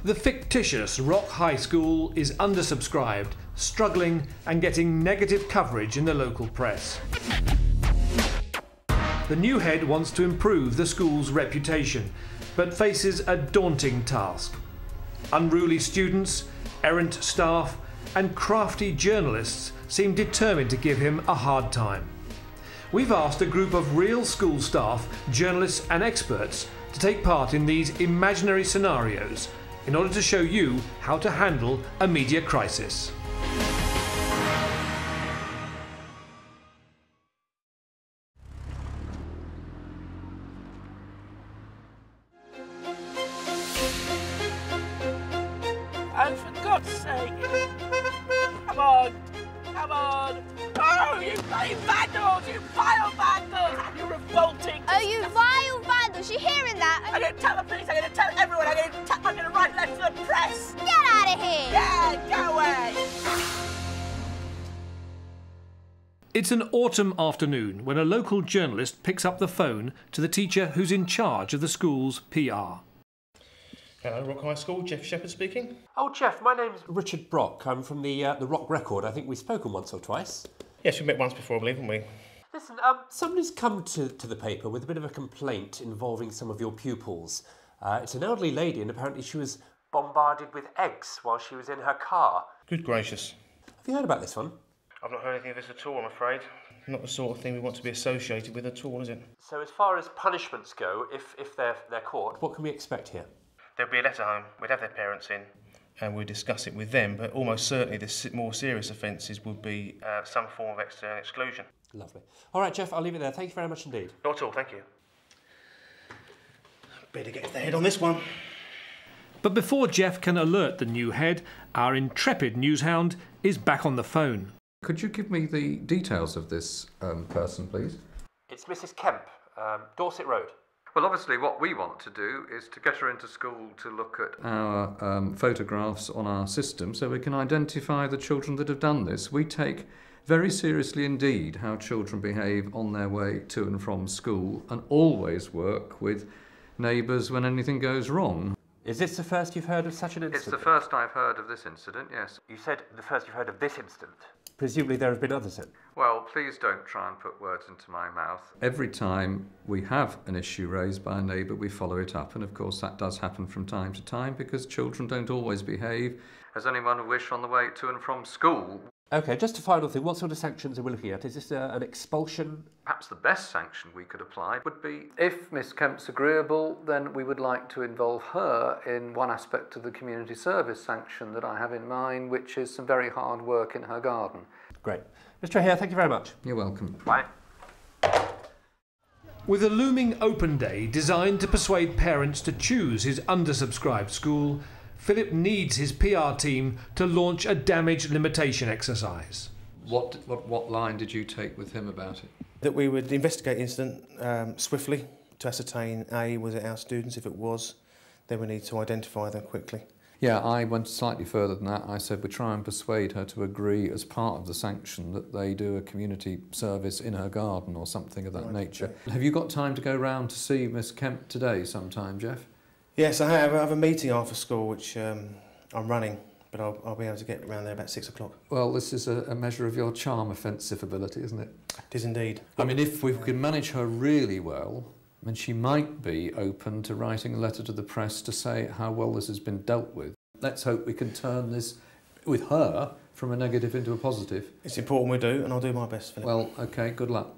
The fictitious Rock High School is undersubscribed, struggling and getting negative coverage in the local press. The new head wants to improve the school's reputation, but faces a daunting task. Unruly students, errant staff and crafty journalists seem determined to give him a hard time. We've asked a group of real school staff, journalists and experts to take part in these imaginary scenarios in order to show you how to handle a media crisis. And for God's sake, come on, come on. Oh, you bloody vandals, you vile vandals, you revolting. Oh, you vile vandals, you hearing that? I'm going to tell the police, I'm going to tell everyone, I'm going to write letters to the press. Get out of here. Yeah, go away. It's an autumn afternoon when a local journalist picks up the phone to the teacher who's in charge of the school's PR. Hello, Rock High School, Jeff Shepherd speaking. Oh, Jeff, my name's Richard Brock. I'm from the Rock Record. I think we've spoken once or twice. Yes, we met once before, I believe, haven't we? Listen, somebody's come to the paper with a bit of a complaint involving some of your pupils. It's an elderly lady and apparently she was bombarded with eggs while she was in her car. Good gracious. Have you heard about this one? I've not heard anything of this at all, I'm afraid. Not the sort of thing we want to be associated with at all, is it? So as far as punishments go, if they're caught, what can we expect here? There'll be a letter home, we'd have their parents in, and we'd discuss it with them, but almost certainly the more serious offences would be some form of external exclusion. Lovely. All right, Jeff, I'll leave it there. Thank you very much indeed. Not at all, thank you. Better get the head on this one. But before Jeff can alert the new head, our intrepid newshound is back on the phone. Could you give me the details of this person, please? It's Mrs. Kemp, Dorset Road. Well, obviously what we want to do is to get her into school to look at our photographs on our system so we can identify the children that have done this. We take very seriously indeed how children behave on their way to and from school and always work with neighbours when anything goes wrong. Is this the first you've heard of such an incident? It's the first I've heard of this incident, yes. You said the first you've heard of this incident. Presumably there have been others then? Well, please don't try and put words into my mouth. Every time we have an issue raised by a neighbour, we follow it up, and of course that does happen from time to time because children don't always behave as anyone would wish on the way to and from school. OK, just a final thing. What sort of sanctions are we looking at? Is this an expulsion? Perhaps the best sanction we could apply would be, if Miss Kemp's agreeable, then we would like to involve her in one aspect of the community service sanction that I have in mind, which is some very hard work in her garden. Great. Mr. O'Hare, thank you very much. You're welcome. Bye. With a looming open day designed to persuade parents to choose his undersubscribed school, Philip needs his PR team to launch a damage limitation exercise. What line did you take with him about it? That we would investigate the incident swiftly to ascertain, A, was it our students? If it was, then we need to identify them quickly. Yeah, I went slightly further than that. I said we try and persuade her to agree as part of the sanction that they do a community service in her garden or something of that nature. Okay. Have you got time to go round to see Miss Kemp today sometime, Jeff? Yes, I have a meeting after school which I'm running, but I'll be able to get around there about 6 o'clock. Well, this is a measure of your charm offensive ability, isn't it? It is indeed. I mean, if we can manage her really well, then she might be open to writing a letter to the press to say how well this has been dealt with. Let's hope we can turn this, with her, from a negative into a positive. It's important we do, and I'll do my best, Philip. Well, OK, good luck.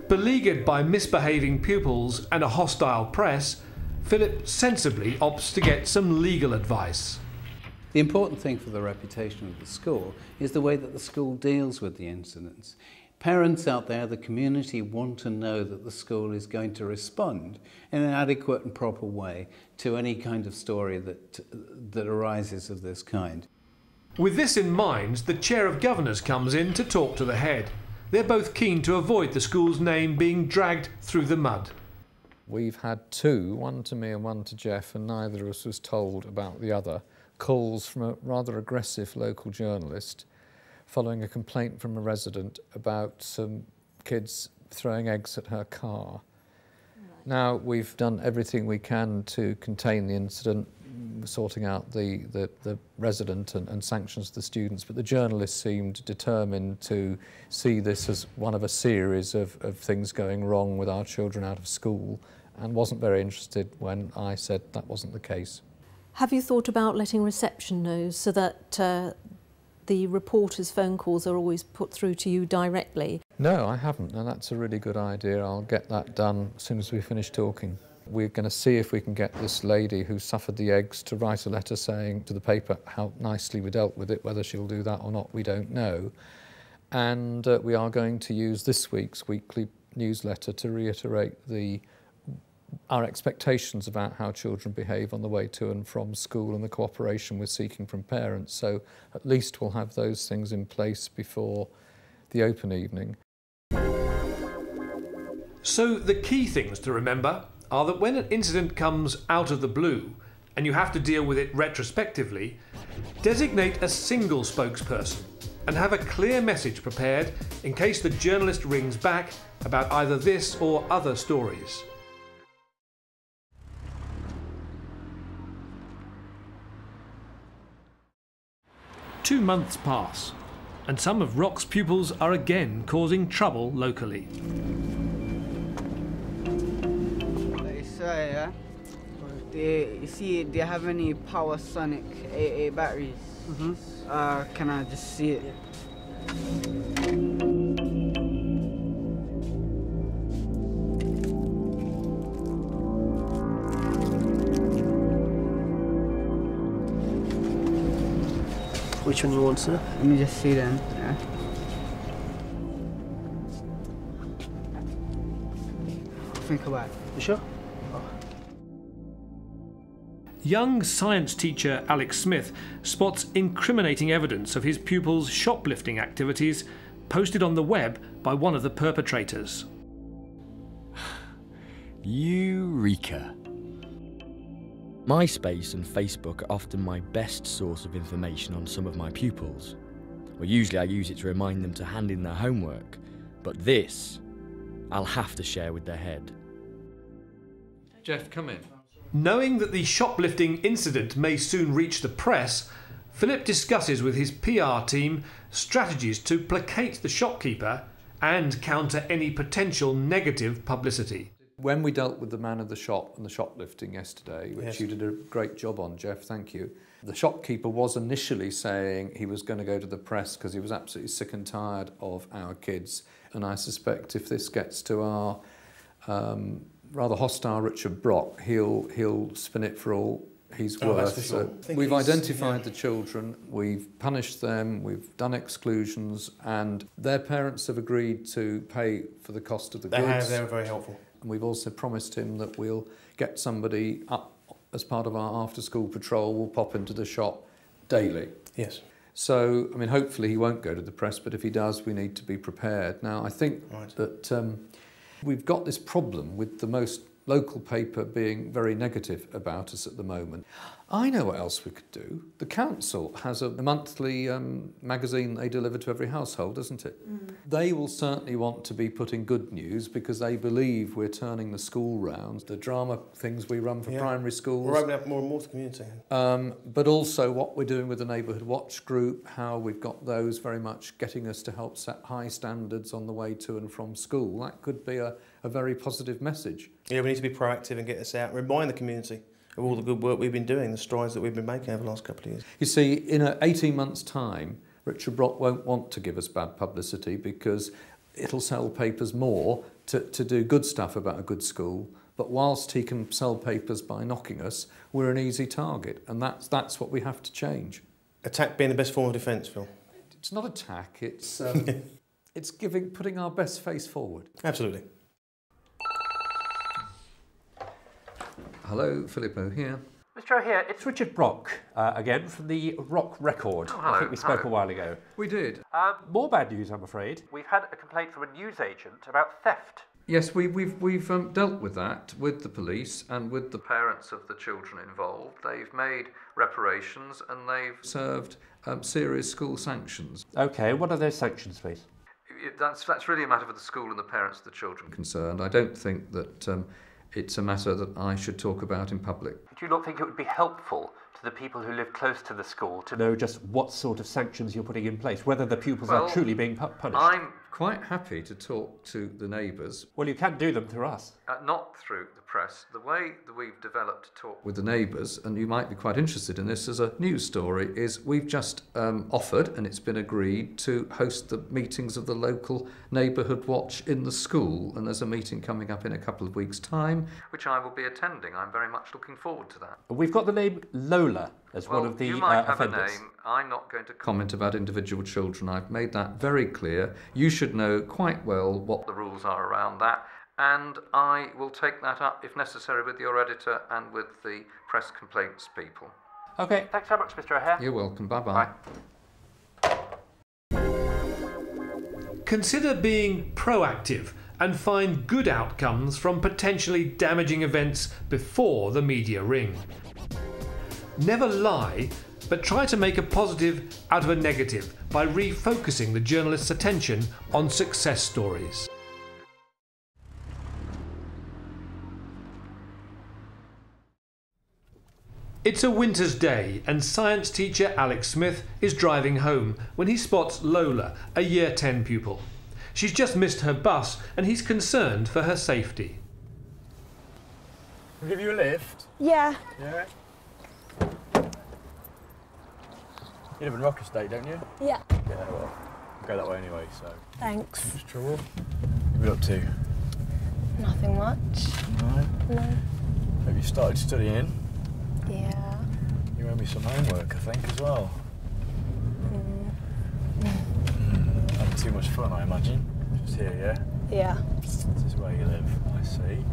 Beleaguered by misbehaving pupils and a hostile press, Philip sensibly opts to get some legal advice. The important thing for the reputation of the school is the way that the school deals with the incidents. Parents out there, the community, want to know that the school is going to respond in an adequate and proper way to any kind of story that arises of this kind. With this in mind, the Chair of Governors comes in to talk to the head. They're both keen to avoid the school's name being dragged through the mud. We've had two, one to me and one to Jeff, and neither of us was told about the other, calls from a rather aggressive local journalist following a complaint from a resident about some kids throwing eggs at her car. Right. Now, we've done everything we can to contain the incident. sorting out the resident and sanctions to the students, but the journalist seemed determined to see this as one of a series of things going wrong with our children out of school, and wasn't very interested when I said that wasn't the case. Have you thought about letting reception know so that the reporters' phone calls are always put through to you directly? No, I haven't, and that's a really good idea. I'll get that done as soon as we finish talking. We're going to see if we can get this lady who suffered the eggs to write a letter saying to the paper how nicely we dealt with it. Whether she'll do that or not, we don't know. And we are going to use this week's weekly newsletter to reiterate our expectations about how children behave on the way to and from school and the cooperation we're seeking from parents. So at least we'll have those things in place before the open evening. So the key things to remember are that when an incident comes out of the blue and you have to deal with it retrospectively, designate a single spokesperson and have a clear message prepared in case the journalist rings back about either this or other stories. Two months pass, and some of Rock's pupils are again causing trouble locally. Yeah. You see, they have any Powersonic AA batteries? Can I just see it? Which one you want, sir? Let me just see them. Yeah. Think about it. You sure? Young science teacher Alex Smith spots incriminating evidence of his pupils' shoplifting activities posted on the web by one of the perpetrators. Eureka! MySpace and Facebook are often my best source of information on some of my pupils. Well, usually I use it to remind them to hand in their homework, but this I'll have to share with their head. Jeff, come in. Knowing that the shoplifting incident may soon reach the press, Philip discusses with his PR team strategies to placate the shopkeeper and counter any potential negative publicity. When we dealt with the man of the shop and the shoplifting yesterday, which Yes. you did a great job on, Jeff, thank you. The shopkeeper was initially saying he was going to go to the press because he was absolutely sick and tired of our kids. And I suspect if this gets to our rather hostile Richard Brock, he'll spin it for all he's worth. That's for sure. So we've identified the children, we've punished them, we've done exclusions, and their parents have agreed to pay for the cost of the goods. They were very helpful. And we've also promised him that we'll get somebody up as part of our after-school patrol. We'll pop into the shop daily. Yes. So, I mean, hopefully he won't go to the press, but if he does, we need to be prepared. Now, I think that we've got this problem with the most local paper being very negative about us at the moment. I know what else we could do. The council has a monthly magazine they deliver to every household, doesn't it? They will certainly want to be putting good news because they believe we're turning the school round. The drama things we run for primary schools. We're opening up more and more to the community. But also what we're doing with the Neighbourhood Watch Group, how we've got those very much getting us to help set high standards on the way to and from school. That could be a very positive message. Yeah, we need to be proactive and get us out and remind the community of all the good work we've been doing, the strides that we've been making over the last couple of years. You see, in 18 months' time, Richard Brock won't want to give us bad publicity because it'll sell papers more to do good stuff about a good school. But whilst he can sell papers by knocking us, we're an easy target, and that's what we have to change. Attack being the best form of defence, Phil. It's not attack, it's it's putting our best face forward. Absolutely. Hello, Filippo here. Mr. O'Hare, it's Richard Brock, again, from the Rock Record. I think we spoke a while ago. We did. More bad news, I'm afraid. We've had a complaint from a newsagent about theft. Yes, we've dealt with that with the police and with the parents of the children involved. They've made reparations and they've served serious school sanctions. OK, what are those sanctions, please? That's really a matter for the school and the parents of the children concerned. I don't think that it's a matter that I should talk about in public. Do you not think it would be helpful to the people who live close to the school to know just what sort of sanctions you're putting in place, whether the pupils are truly being punished? I'm quite happy to talk to the neighbours. Well, you can do them through us. Not through the press. The way that we've developed to talk with the neighbours, and you might be quite interested in this as a news story, is we've just offered, and it's been agreed, to host the meetings of the local neighbourhood watch in the school, and there's a meeting coming up in a couple of weeks' time, which I will be attending. I'm very much looking forward to that. We've got the name Lola as one of the you might have offenders. a name. I'm not going to comment about individual children. I've made that very clear. You should know quite well what the rules are around that, and I will take that up, if necessary, with your editor and with the press complaints people. OK, thanks very much, Mr O'Hare. You're welcome. Bye-bye. Consider being proactive and find good outcomes from potentially damaging events before the media ring. Never lie, but try to make a positive out of a negative by refocusing the journalist's attention on success stories. It's a winter's day and science teacher Alex Smith is driving home when he spots Lola, a Year 10 pupil. She's just missed her bus and he's concerned for her safety. Can I give you a lift? Yeah. Yeah. You live in Rock Estate, don't you? Yeah. Yeah, well, I'll go that way anyway, so... Thanks. What's the trouble? What are you up to? Nothing much. Right. No. Have you started studying? Yeah. You owe me some homework, I think, as well. Having too much fun, I imagine. Just here, yeah? Yeah. This is where you live, I see.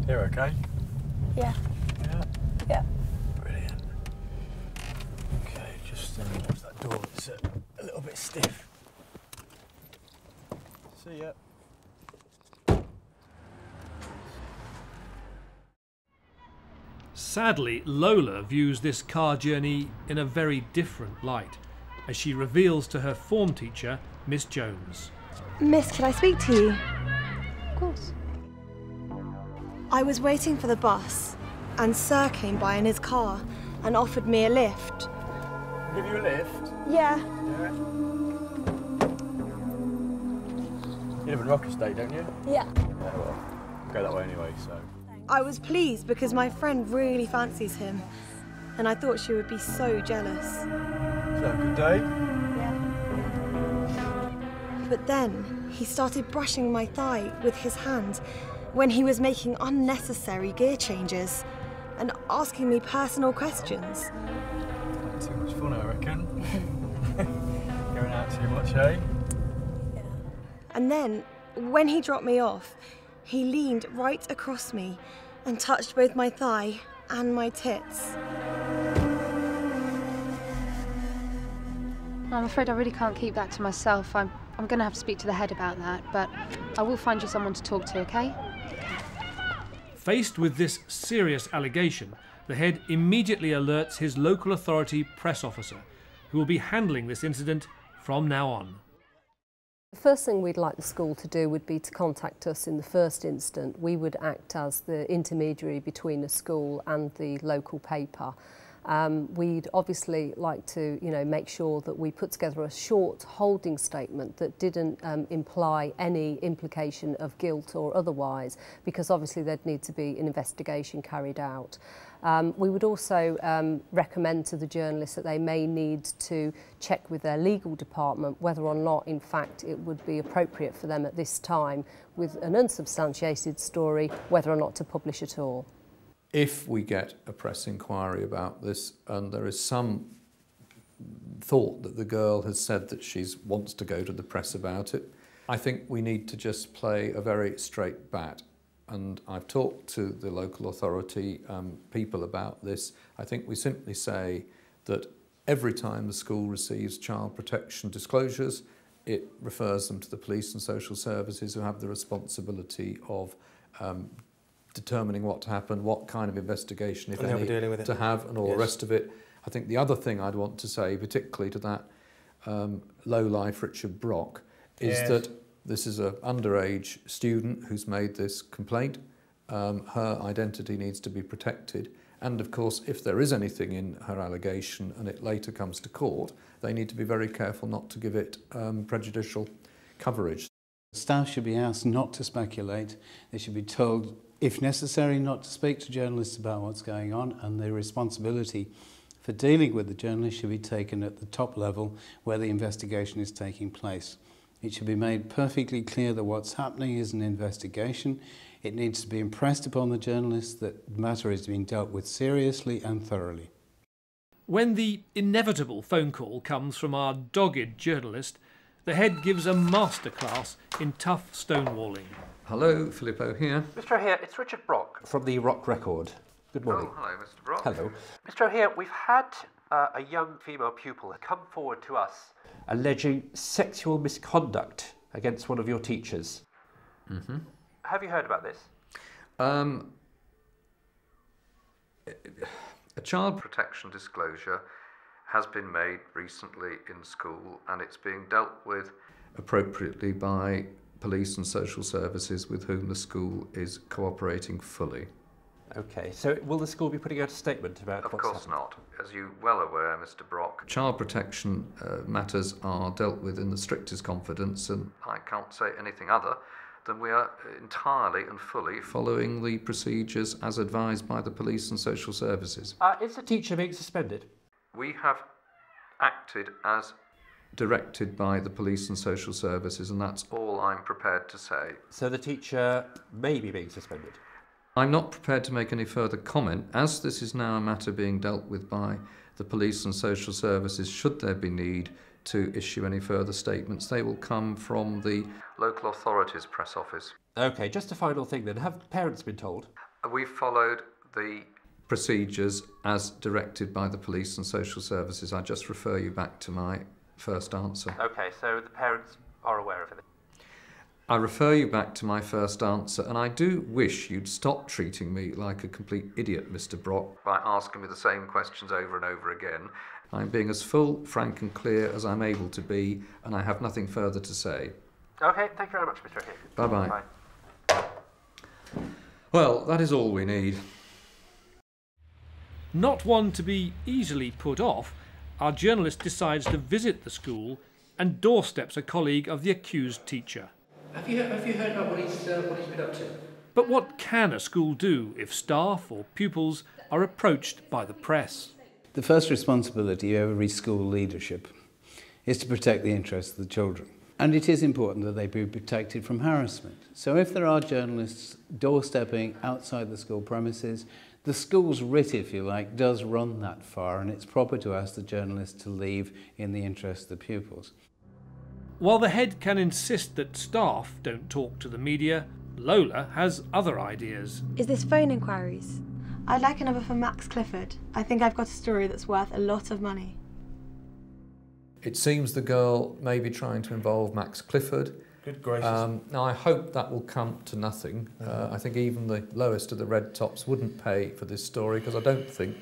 Here, okay? Yeah. Yeah? Yeah. Brilliant. Okay, just watch that door. It's a little bit stiff. See ya. Sadly, Lola views this car journey in a very different light, as she reveals to her form teacher, Miss Jones. Miss, can I speak to you? Of course. I was waiting for the bus, and Sir came by in his car and offered me a lift. I'll give you a lift? Yeah. Yeah. You live in Rock Estate, don't you? Yeah. Yeah, well, I'll go that way anyway, so... I was pleased because my friend really fancies him, and I thought she would be so jealous. Is that a good day? Yeah. But then he started brushing my thigh with his hand when he was making unnecessary gear changes and asking me personal questions. Too much fun, I reckon. Going out too much, eh? Yeah. And then, when he dropped me off, he leaned right across me and touched both my thigh and my tits. I'm afraid I really can't keep that to myself. I'm going to have to speak to the head about that, but I will find you someone to talk to, OK? Faced with this serious allegation, the head immediately alerts his local authority press officer, who will be handling this incident from now on. The first thing we'd like the school to do would be to contact us in the first instant. We would act as the intermediary between the school and the local paper. We'd obviously like to, make sure that we put together a short holding statement that didn't imply any implication of guilt or otherwise, because obviously there'd need to be an investigation carried out. We would also recommend to the journalists that they may need to check with their legal department whether or not, in fact, it would be appropriate for them at this time, with an unsubstantiated story, whether or not to publish at all. If we get a press inquiry about this and there is some thought that the girl has said that she wants to go to the press about it, I think we need to just play a very straight bat. And I've talked to the local authority people about this. I think we simply say that every time the school receives child protection disclosures, it refers them to the police and social services, who have the responsibility of determining what happened, what kind of investigation, if any, to have, and all the rest of it. I think the other thing I'd want to say, particularly to that lowlife Richard Brock, is that this is an underage student who's made this complaint. Her identity needs to be protected, And of course, if there is anything in her allegation and it later comes to court, they need to be very careful not to give it prejudicial coverage. Staff should be asked not to speculate. They should be told, if necessary, not to speak to journalists about what's going on, and the responsibility for dealing with the journalist should be taken at the top level where the investigation is taking place. It should be made perfectly clear that what's happening is an investigation. It needs to be impressed upon the journalist that the matter is being dealt with seriously and thoroughly. When the inevitable phone call comes from our dogged journalist, the head gives a masterclass in tough stonewalling. Hello, Filippo here. Mr. O'Hare, it's Richard Brock from the Rock Record. Good morning. Oh, hello, Mr. Brock. Hello. Mr. O'Hare, we've had a young female pupil come forward to us alleging sexual misconduct against one of your teachers. Mm-hmm. Have you heard about this? A child protection disclosure has been made recently in school, and it's being dealt with appropriately by police and social services with whom the school is cooperating fully. Okay, so will the school be putting out a statement about Of what's course happened? not. As you're well aware, Mr. Brock, child protection matters are dealt with in the strictest confidence, and I can't say anything other than we are entirely and fully following the procedures as advised by the police and social services. Is the teacher being suspended? We have acted as directed by the police and social services, and that's all I'm prepared to say. So the teacher may be being suspended? I'm not prepared to make any further comment. As this is now a matter being dealt with by the police and social services, should there be need to issue any further statements, they will come from the local authorities press office. Okay, just a final thing then. Have parents been told? We've followed the procedures as directed by the police and social services. I just refer you back to my first answer. Okay, so the parents are aware of it. I refer you back to my first answer, and I do wish you'd stop treating me like a complete idiot, Mr. Brock, by asking me the same questions over and over again. I'm being as full, frank and clear as I'm able to be, and I have nothing further to say. Okay, thank you very much, Mr. O'Hare. Bye-bye. Bye. Well, that is all we need. Not one to be easily put off, our journalist decides to visit the school and doorsteps a colleague of the accused teacher. Have you heard about what he's been up to? But what can a school do if staff or pupils are approached by the press? The first responsibility of every school leadership is to protect the interests of the children. And it is important that they be protected from harassment. So if there are journalists doorstepping outside the school premises, the school's writ, if you like, does run that far, and it's proper to ask the journalist to leave in the interest of the pupils. While the head can insist that staff don't talk to the media, Lola has other ideas. Is this phone inquiries? I'd like another for Max Clifford. I think I've got a story that's worth a lot of money. It seems the girl may be trying to involve Max Clifford. Good gracious. Now, I hope that will come to nothing. I think even the lowest of the red tops wouldn't pay for this story, because I don't think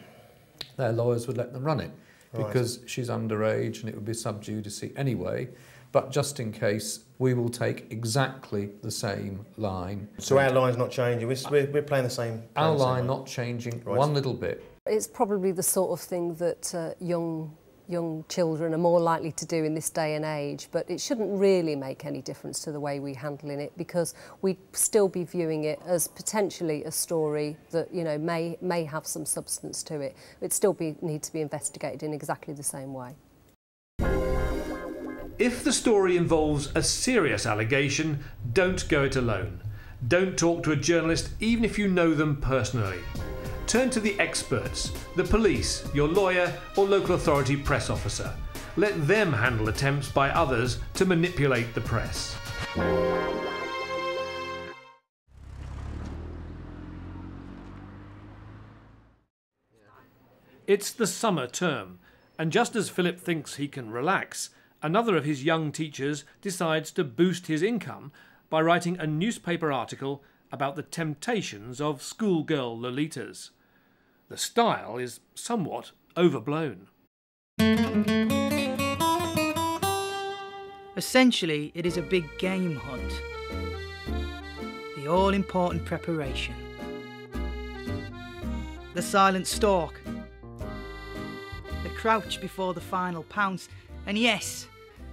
their lawyers would let them run it, because she's underage and it would be sub judice anyway. But just in case, we will take exactly the same line. So our line's not changing, we're playing the same. Our line not changing one little bit. It's probably the sort of thing that young children are more likely to do in this day and age, but it shouldn't really make any difference to the way we're handling it, because we'd still be viewing it as potentially a story that, you know, may have some substance to it. It'd still need to be investigated in exactly the same way. If the story involves a serious allegation, don't go it alone. Don't talk to a journalist even if you know them personally. Turn to the experts, the police, your lawyer or local authority press officer. Let them handle attempts by others to manipulate the press. It's the summer term, and just as Philip thinks he can relax, another of his young teachers decides to boost his income by writing a newspaper article about the temptations of schoolgirl Lolitas. The style is somewhat overblown. Essentially, it is a big game hunt. The all-important preparation. the silent stalk. They crouch before the final pounce, and yes,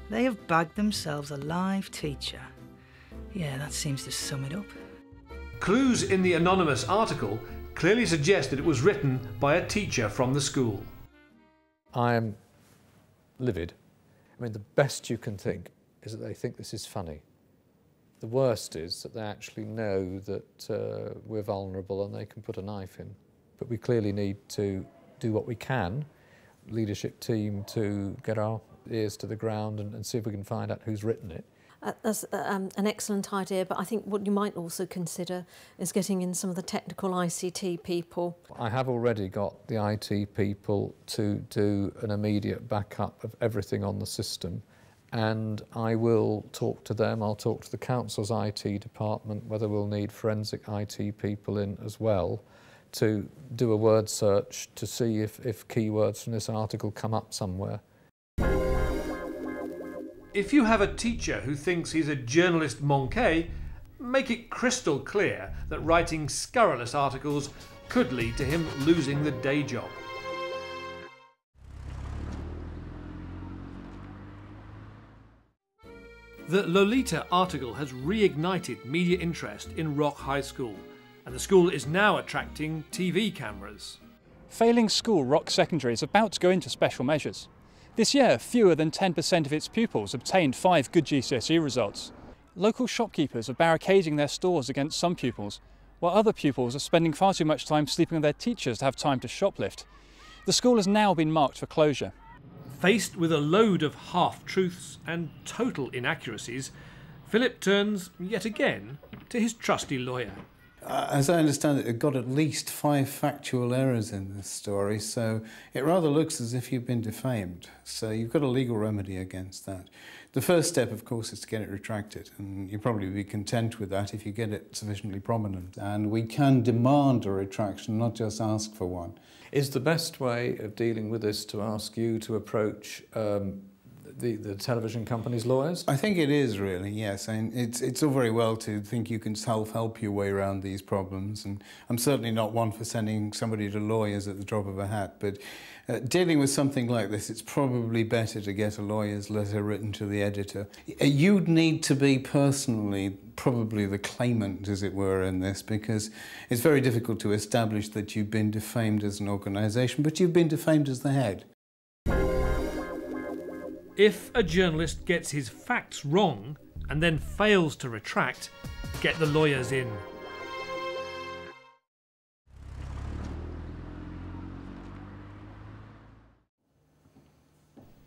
they have bagged themselves a live teacher. Yeah, that seems to sum it up. Clues in the anonymous article clearly suggest that it was written by a teacher from the school. I am livid. I mean, the best you can think is that they think this is funny. The worst is that they actually know that we're vulnerable and they can put a knife in. But we clearly need to do what we can, leadership team, to get our ears to the ground and see if we can find out who's written it. That's an excellent idea, but I think what you might also consider is getting in some of the technical ICT people. I have already got the IT people to do an immediate backup of everything on the system, and I will talk to them. I'll talk to the council's IT department whether we'll need forensic IT people in as well to do a word search to see if keywords from this article come up somewhere. If you have a teacher who thinks he's a journalist manqué, make it crystal clear that writing scurrilous articles could lead to him losing the day job. The Lolita article has reignited media interest in Rock High School, and the school is now attracting TV cameras. Failing school Rock Secondary is about to go into special measures. This year, fewer than 10% of its pupils obtained 5 good GCSE results. Local shopkeepers are barricading their stores against some pupils, while other pupils are spending far too much time sleeping with their teachers to have time to shoplift. The school has now been marked for closure. Faced with a load of half-truths and total inaccuracies, Philip turns, yet again, to his trusty lawyer. As I understand it, it got at least 5 factual errors in this story, so it rather looks as if you've been defamed. So you've got a legal remedy against that. The first step, of course, is to get it retracted, and you'll probably be content with that if you get it sufficiently prominent. And we can demand a retraction, not just ask for one. Is the best way of dealing with this to ask you to approach the television company's lawyers? I think it is, really, yes. I mean, it's all very well to think you can self-help your way around these problems, and I'm certainly not one for sending somebody to lawyers at the drop of a hat, but dealing with something like this, it's probably better to get a lawyer's letter written to the editor. You'd need to be personally probably the claimant, as it were, in this, because it's very difficult to establish that you've been defamed as an organisation, but you've been defamed as the head. If a journalist gets his facts wrong and then fails to retract, get the lawyers in.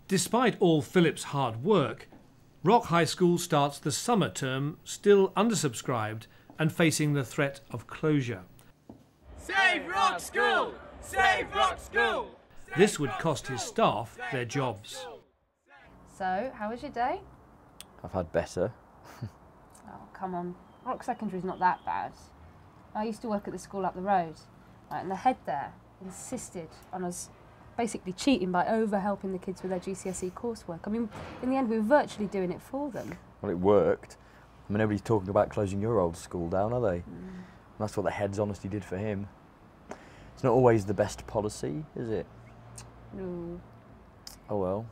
Despite all Philip's hard work, Rock High School starts the summer term still undersubscribed and facing the threat of closure. Save Rock School! Save Rock School! This would cost his staff their jobs. So, how was your day? I've had better. Oh, come on. Rock Secondary's not that bad. I used to work at the school up the road, right, and the head there insisted on us basically cheating by over-helping the kids with their GCSE coursework. I mean, in the end, we were virtually doing it for them. Well, it worked. I mean, nobody's talking about closing your old school down, are they? And that's what the head's honesty did for him. It's not always the best policy, is it? No. Oh well.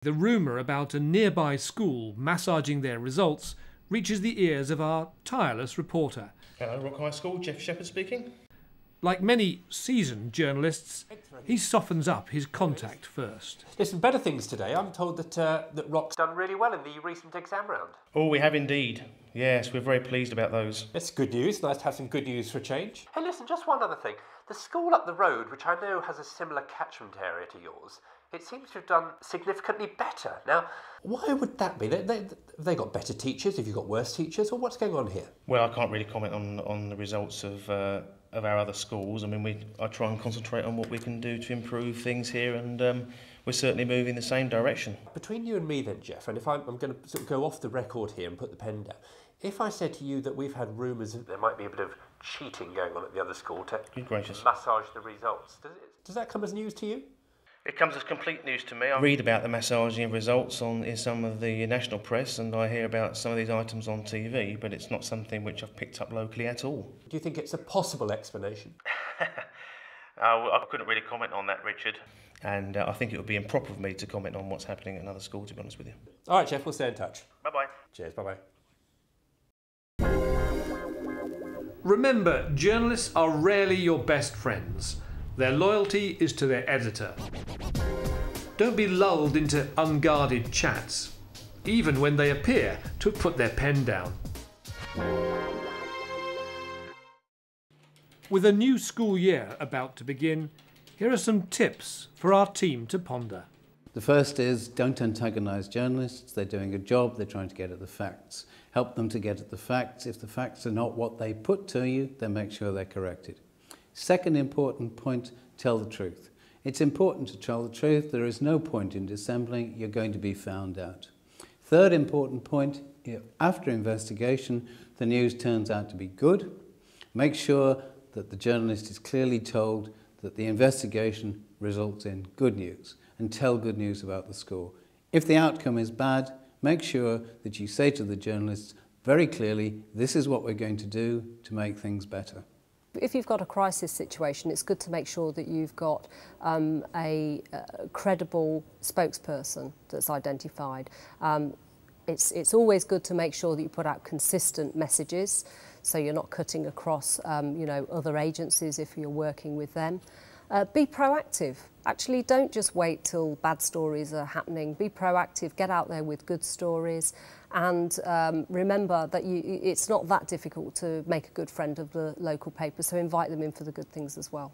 The rumour about a nearby school massaging their results reaches the ears of our tireless reporter. Hello, Rock High School, Jeff Shepherd speaking. Like many seasoned journalists, he softens up his contact first. Listen, better things today. I'm told that Rock's done really well in the recent exam round. Oh, we have indeed. Yes, we're very pleased about those. It's good news. Nice to have some good news for a change. Hey, listen, just one other thing. The school up the road, which I know has a similar catchment area to yours, it seems to have done significantly better. Now, why would that be? They got better teachers, have you got worse teachers, or what's going on here? Well, I can't really comment on the results of our other schools. I mean, I try and concentrate on what we can do to improve things here, and we're certainly moving in the same direction. Between you and me then, Jeff, and if I'm going to sort of go off the record here and put the pen down, if I said to you that we've had rumours that there might be a bit of cheating going on at the other school to massage the results, does that come as news to you? It comes as complete news to me. I read about the massaging of results in some of the national press, and I hear about some of these items on TV, but it's not something which I've picked up locally at all. Do you think it's a possible explanation? I couldn't really comment on that, Richard. And I think it would be improper of me to comment on what's happening at another school, to be honest with you. All right, Jeff, we'll stay in touch. Bye-bye. Cheers, bye-bye. Remember, journalists are rarely your best friends. Their loyalty is to their editor. Don't be lulled into unguarded chats, even when they appear to have put their pen down. With a new school year about to begin, here are some tips for our team to ponder. The first is don't antagonise journalists. They're doing a job, they're trying to get at the facts. Help them to get at the facts. If the facts are not what they put to you, then make sure they're corrected. Second important point, tell the truth. It's important to tell the truth. There is no point in dissembling. You're going to be found out. Third important point, after investigation, the news turns out to be good. Make sure that the journalist is clearly told that the investigation results in good news, and tell good news about the school. If the outcome is bad, make sure that you say to the journalists very clearly, this is what we're going to do to make things better. If you've got a crisis situation, it's good to make sure that you've got a credible spokesperson that's identified. It's always good to make sure that you put out consistent messages, so you're not cutting across other agencies if you're working with them. Be proactive. Actually, don't just wait till bad stories are happening. Be proactive, get out there with good stories, and remember that it's not that difficult to make a good friend of the local paper, so invite them in for the good things as well.